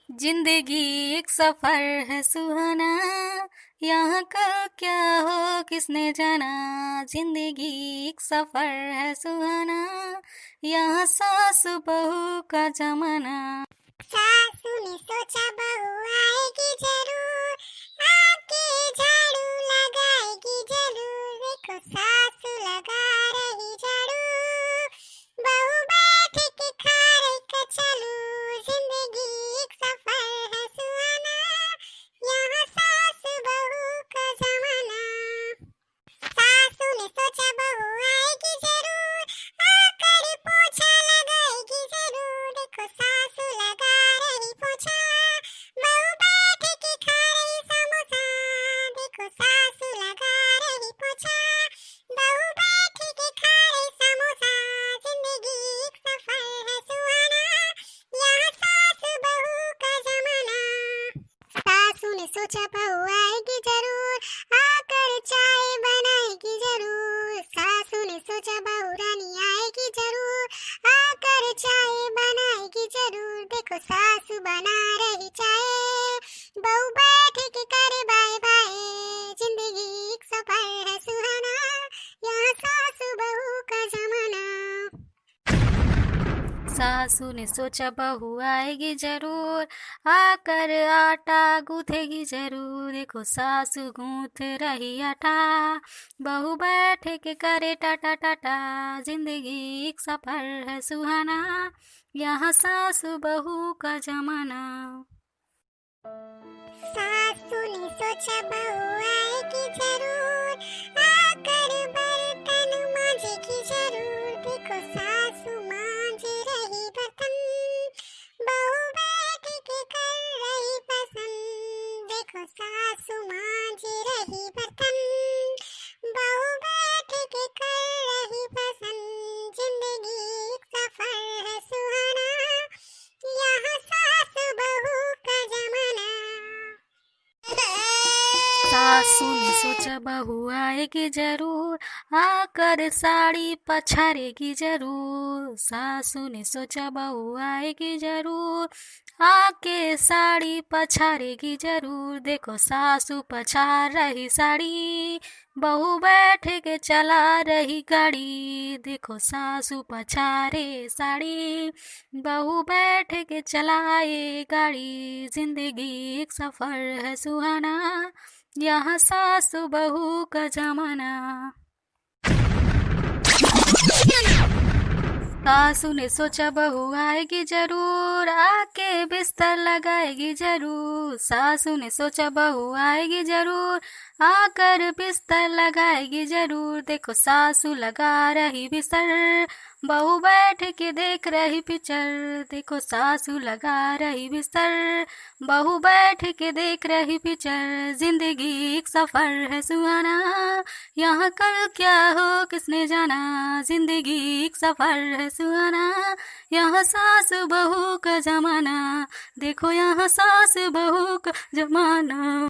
जिंदगी एक सफर है सुहाना, यहाँ कल क्या हो किसने जाना। जिंदगी एक सफर है सुहाना, यहाँ सास बहू का जमाना। सासू ने सोचा बहू आएगी जरूर, आके झाड़ू लगाएगी जरूर। देखो सासू लगा रही झाड़ू, बहू बैठ के खा रही कचलू। जिंदगी एक सफर है सुहाना, यहाँ सास बहू का जमाना। सासू ने सोचा बहू आएगी जरूर, आकर पोछा लगाएगी जरूर। देखो सासू लगा रही पोछा, बहू बैठ के खा रही समोसा। देखो सासू लगा रही पोछा, बहू बैठ के खा रही समोसा। जिंदगी एक सफर है सुहाना, यहाँ सास बहू का जमाना। सासू ने सोचा बहू आएगी जरूर, आकर चाय बनाएगी जरूर। सासू ने सोचा बहू रानी आएगी जरूर, आकर चाय बनाएगी जरूर। देखो सासू बना रही चाय, बहू बैठ के करे बाय बाय। जिंदगी एक सफर है सुहाना, यहाँ सासू बहू का जमाना। सासू ने सोचा बहू आएगी जरूर, आकर आटा गूंथेगी जरूर। देखो सासू गूंथ रही आटा, बहू बैठ के करे टाटा टाटा। जिंदगी एक सफर है सुहाना, यहाँ सासू बहू का जमाना। सासू ने सोचा बहू आएगी जरूर, आकर बर्तन मांजेगी जरूर। देखो सासू मांज रही बर्तन, बहू बैठ के कर रही पसंद। देखो सासू मांज रही बर्तन, बहू बैठ के कर रही पसंद। जिंदगी एक सफर है सुहाना, यहाँ सास बहू का जमाना। सासू ने सोचा बहू आएगी जरूर, आकर साड़ी पछारेगी जरूर। सासू ने सोचा बहू आएगी जरूर, आके साड़ी पछारेगी जरूर। देखो सासू पछार रही साड़ी, बहू बैठ के चला रही गाड़ी। देखो सासू पछारे साड़ी, बहू बैठ के चलाए गाड़ी। जिंदगी एक सफर है सुहाना, यहाँ सासू बहू का जमाना। सासू ने सोचा बहू आएगी जरूर, आके बिस्तर लगाएगी जरूर। सासू ने सोचा बहू आएगी जरूर, आकर बिस्तर लगाएगी जरूर। देखो सासू लगा रही बिस्तर, बहू बैठ के देख रही पिक्चर। देखो सासू लगा रही बिस्तर, बहू बैठ के देख रही पिक्चर। जिंदगी एक सफर है सुहाना, यहाँ कल क्या हो किसने जाना। जिंदगी एक सफर है सुहाना, यहाँ सास बहू का जमाना। देखो यहाँ सास बहू का जमाना।